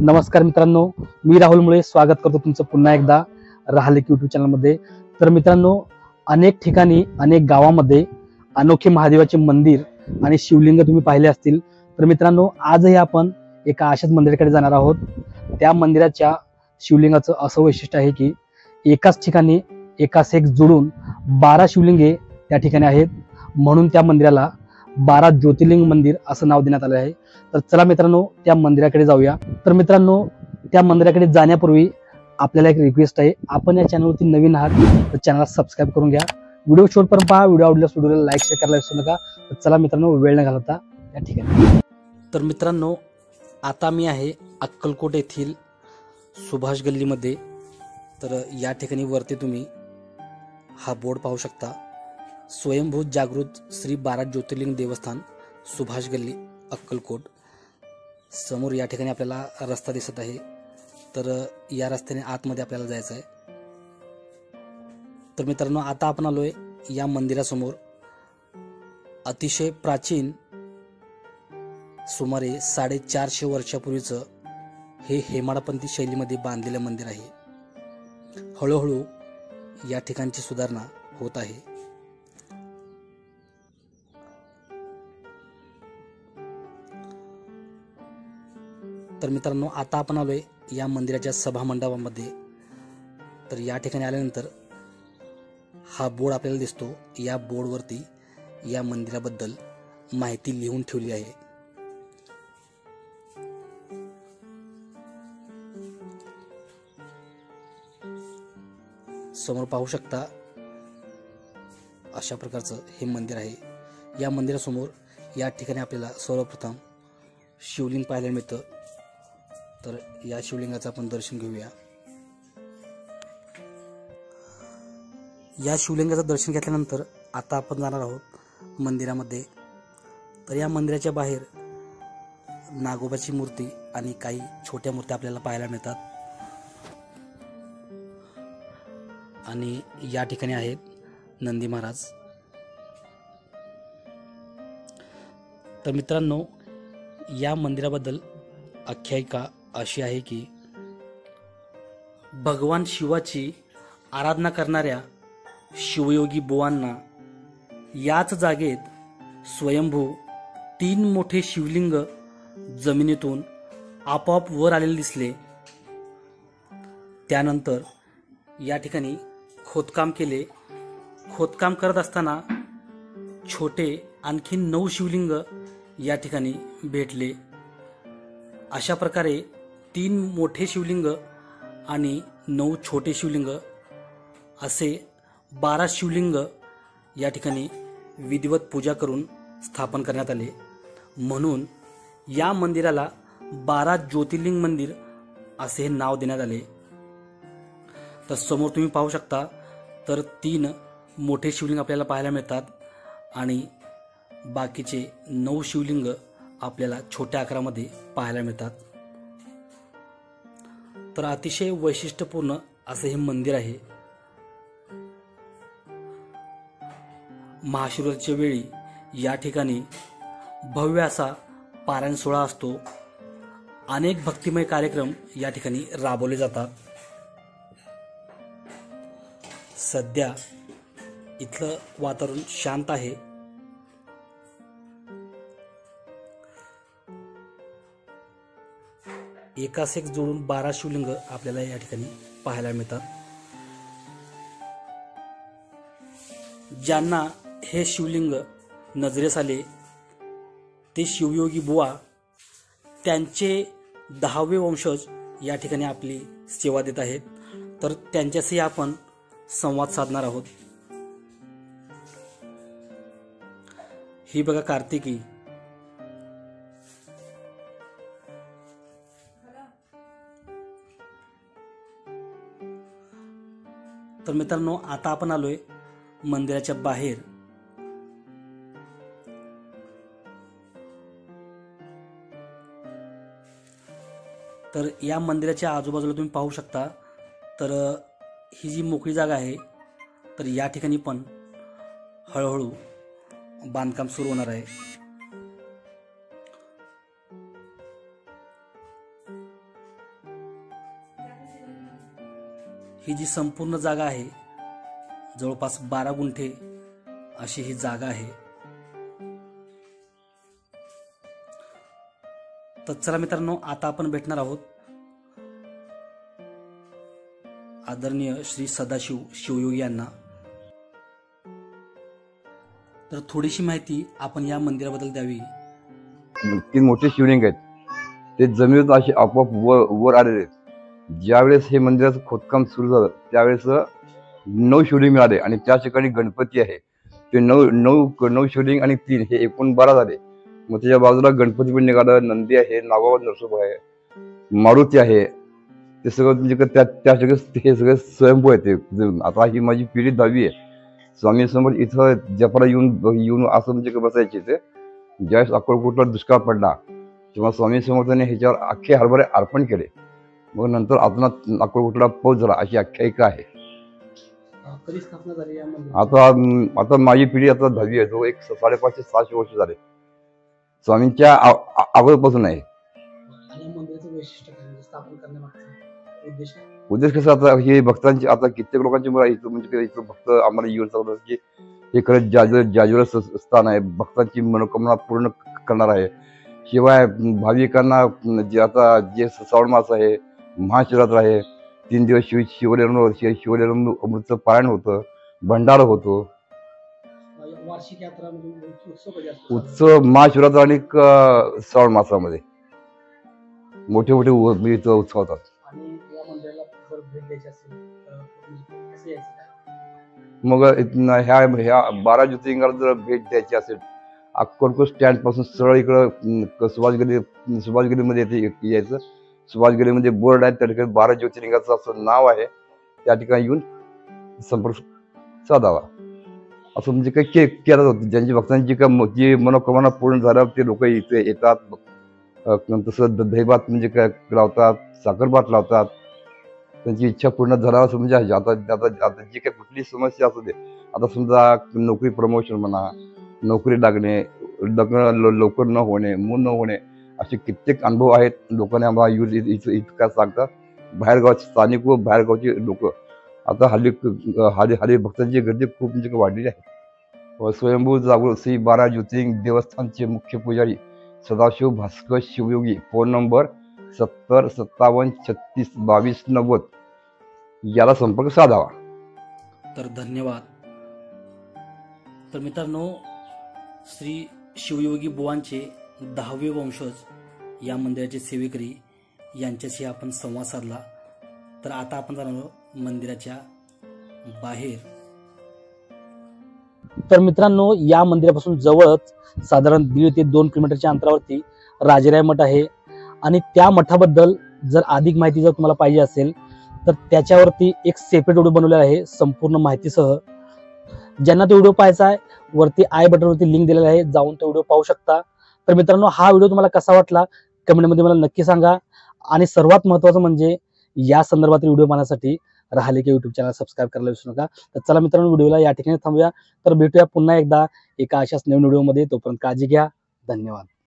नमस्कार मित्रांनो, मी राहुल मुळे स्वागत करतो तुमचं पुन्हा एकदा राहले यूट्यूब चॅनलमध्ये। तर मित्रांनो, अनेक ठिकाणी अनेक गावामध्ये अनोखे महादेवाचे मंदिर आणि शिवलिंग तुम्ही पाहिले असतील। तर मित्रांनो, आजही आपण एका अशाच मंदिराकडे जाणार आहोत। त्या मंदिराच्या शिवलिंगाचं असं वैशिष्ट्य आहे की एकाच ठिकाणी एकास एक जोडून 12 शिवलिंगे त्या ठिकाणी आहेत, म्हणून त्या मंदिराला 12 ज्योतिर्लिंग मंदिर असं नाव देण्यात आलं आहे। तर चला मित्रांनो, त्या मंदिराकडे जाऊया। तर मित्रांनो, त्या मंदिराकडे जाण्यापूर्वी आपल्याला एक रिक्वेस्ट आहे, आपण या चॅनलवरती नवीन आहात तर चॅनलला सबस्क्राईब करून घ्या। व्हिडिओ शेवटपर्यंत पहा। व्हिडिओ आवडल्यास व्हिडिओला लाईक शेअर करायला विसरू नका। तर चला मित्रांनो, वेळ न घालवता त्या ठिकाणी। तर मित्रांनो, आता मी आहे अक्कलकोट येथील सुभाष गल्लीमध्ये। तर या ठिकाणी वरती तुम्ही हा बोर्ड पाहू शकता, स्वयंभू जागृत श्री 12 ज्योतिर्लिंग देवस्थान सुभाष गल्ली अक्कलकोट। समोर या ठिकाणी आपल्याला रस्ता दिसत आहे। तर या रस्त्याने आतमध्ये आपल्याला जायचं आहे। तर मित्रांनो, आता आपण आलोय या मंदिरासमोर। अतिशय प्राचीन, सुमारे 450 वर्षापूर्वीचं हे हेमाडपंथी शैलीमध्ये बांधलेलं मंदिर आहे। हळूहळू या ठिकाणची सुधारणा होत आहे। तर मित्रांनो, आता आपण आलोय या मंदिराच्या सभा मंडपामध्ये। तर या ठिकाणी आल्यानंतर हा बोर्ड आपल्याला दिसतो। या बोर्डवरती या मंदिराबद्दल माहिती लिहून ठेवली आहे। समोर पाहू शकता, अशा प्रकारचं हे मंदिर आहे। या मंदिरासमोर या ठिकाणी आपल्याला सर्वप्रथम शिवलिंग पाहायला मिळतं। तर या शिवलिंगाचं आपण दर्शन घेऊया। या शिवलिंगाचं दर्शन घेतल्यानंतर आता आपण जाणार आहोत मंदिरामध्ये। तर या मंदिराच्या बाहेर नागोबाची मूर्ती आणि काही छोट्या मूर्त्या आपल्याला पाहायला मिळतात। आणि या ठिकाणी आहेत नंदी महाराज। तर मित्रांनो, या मंदिराबद्दल आख्यायिका अशी आहे की भगवान शिवाची आराधना करणाऱ्या शिवयोगी बुवांना याच जागेत स्वयंभू 3 मोठे शिवलिंग जमिनीतून आपोआप वर आलेले दिसले। त्यानंतर या ठिकाणी खोदकाम केले। खोदकाम करत असताना छोटे आणखी 9 शिवलिंग या ठिकाणी भेटले। अशा प्रकारे 3 मोठे शिवलिंग आणि 9 छोटे शिवलिंग असे 12 शिवलिंग या ठिकाणी विधिवत पूजा करून स्थापन करण्यात आले, म्हणून या मंदिराला 12 ज्योतिर्लिंग मंदिर असे हे नाव देण्यात आले। तर समोर तुम्ही पाहू शकता, तर 3 मोठे शिवलिंग आपल्याला पाहायला मिळतात आणि बाकीचे 9 शिवलिंग आपल्याला छोट्या आकारामध्ये पाहायला मिळतात। तर अतिशय वैशिष्ट्यपूर्ण असं हे मंदिर आहे। महाशिवरात्रीच्या वेळी या ठिकाणी भव्य असा पारायण सोहळा असतो। अनेक भक्तिमय कार्यक्रम या ठिकाणी राबवले जातात। सध्या इथलं वातावरण शांत आहे। एकास एक जोडून 12 शिवलिंग आपल्याला या ठिकाणी पाहायला मिळतात। ज्यांना हे शिवलिंग नजरेस आले ते शिवयोगी बुवा, त्यांचे 10वे वंशज या ठिकाणी आपली सेवा देत आहेत। तर त्यांच्याशी आपण संवाद साधणार आहोत। ही बघा कार्तिकी। तर मित्रांनो, आता आपण आलोय मंदिराच्या बाहेर। तर या मंदिराच्या आजूबाजूला तुम्ही पाहू शकता, तर ही जी मोकळी जागा आहे, तर या ठिकाणी पण हळूहळू बांधकाम सुरू होणार आहे। ही जी संपूर्ण जागा आहे जवळपास 12 गुंठे अशी ही जागा आहे। तर चला मित्रांनो, आता आपण भेटणार आहोत आदरणीय श्री सदाशिव शिवयोगी यांना। तर थोडीशी माहिती आपण या मंदिराबद्दल द्यावी। 3 मोठे शिवलिंग आहेत, ते जमिनीत असे आपोआप वर आलेले आहेत। ज्यावेळेस हे मंदिराचं खोदकाम सुरू झालं त्यावेळेस 9 शिवलिंग मिळाले आणि त्या ठिकाणी गणपती आहे ते 9 शिवलिंग आणि 3 हे एकूण 12 झाले। मग त्याच्या बाजूला गणपती पण निघाला, नंदी आहे, नागावा नरसोबा आहे, मारुती आहे, ते सगळं म्हणजे त्या ठिकाणी हे सगळे स्वयंभू आहे। ते आता ही माझी पिढी 10वी आहे। स्वामी समोर इथं जपाला येऊन असं म्हणजे बसायचे ते। ज्यावेळेस अक्कलकोटला दुष्काळ पडला तेव्हा स्वामी समर्थांनी ह्याच्यावर अख्खे हरभरे अर्पण केले, मग नंतर अजून अक्कलकोटला पाऊस झाला अशी आख्यायिका आहे। कधी स्थापना झाली या आता माझी पिढी आता 10वी आहे, जो एक 550-600 वर्ष झाले स्वामींच्या अगोदरपासून आहे। मंदिराचं वैशिष्ट्य काय, म्हणजे स्थापन करण्यामागचा उद्देश कसा, आता हे भक्तांची आता कित्येक लोकांची म्हणजे इथं भक्त आम्हाला येऊन सांगतात की हे खरंच जाजूर स्थान आहे, भक्तांची मनोकामना पूर्ण करणार आहे। शिवाय भाविकांना जे श्रावण मास आहे, महाशिवरात्र आहे, 3 दिवस शिवलेलं अमृतचं पारायण होतं, भंडारा होतो। वार्षिक यात्रा उत्सव महाशिवरात्र आणि श्रावण मासामध्ये मोठे उत्सव होतात। मग ह्या 12 ज्योतिर्लिंगाला जर भेट द्यायची असेल, अक्कलकोट स्टँड पासून सरळ इकडं सुभाष गलीमध्ये यायचं। सुभाष गलीमध्ये बोर्ड आहे, त्या ठिकाणी 12 ज्योतिर्लिंगाचं असं नाव आहे, त्या ठिकाणी येऊन संपर्क साधावा। असं म्हणजे काही केलं जातं। ज्यांची भक्तांची जी मनोकामना पूर्ण झाल्यावर ते लोक इथे येतात। तसं दहीभात म्हणजे काय लावतात, साखरभात लावतात, त्यांची इच्छा पूर्ण झाल्यावर म्हणजे आता जी काही कुठली समस्या असू दे, आता समजा नोकरी प्रमोशन म्हणा, नोकरी लागणे, लग्न लवकर न होणे, मूल न होणे, असे कित्येक अनुभव आहेत। लोकांनी आम्हाला इथं काय सांगतात, बाहेरगावचे स्थानिक व बाहेरगावचे लोक आता हल्ली भक्तांची गर्दी खूप म्हणजे वाढलेली आहे। स्वयंभू जागृत श्री 12 ज्योतिर्लिंग देवस्थानचे मुख्य पुजारी सदाशिव भास्कर शिवयोगी, फोन नंबर 70 57 36 22 90 याला संपर्क साधावा। तर धन्यवाद। तर मित्रांनो, श्री शिवयोगी बुवांचे 10वे वंशज या मंदिराचे सेवेकरी यांच्याशी आपण संवाद साधला। तर आता आपण जाणार मंदिराच्या बाहेर। तर मित्रांनो, या मंदिरापासून जवळच साधारण 1.5 ते 2 किलोमीटरच्या अंतरावरती राजेराय मठ आहे आणि त्या मठाबद्दल जर अधिक माहिती जर तुम्हाला पाहिजे असेल तर त्याच्यावरती एक सेपरेट व्हिडिओ बनवलेला आहे संपूर्ण माहितीसह। ज्यांना तो व्हिडिओ पाहायचा आहे, वरती आय बटनवरती लिंक दिलेला आहे, जाऊन तो व्हिडिओ पाहू शकता। तर मित्रांनो, हा व्हिडिओ तुम्हाला कसा वाटला कमेंटमध्ये मला नक्की सांगा आणि सर्वात महत्त्वाचं म्हणजे या संदर्भातील व्हिडिओ पाहण्यासाठी राहले के यूट्यूब चॅनल सबस्क्राईब करायला विसरू नका। तर चला मित्रांनो, व्हिडिओला या ठिकाणी थांबूया। तर भेटूया पुन्हा एकदा एका अशाच नवीन व्हिडिओमध्ये। तोपर्यंत काळजी घ्या। धन्यवाद।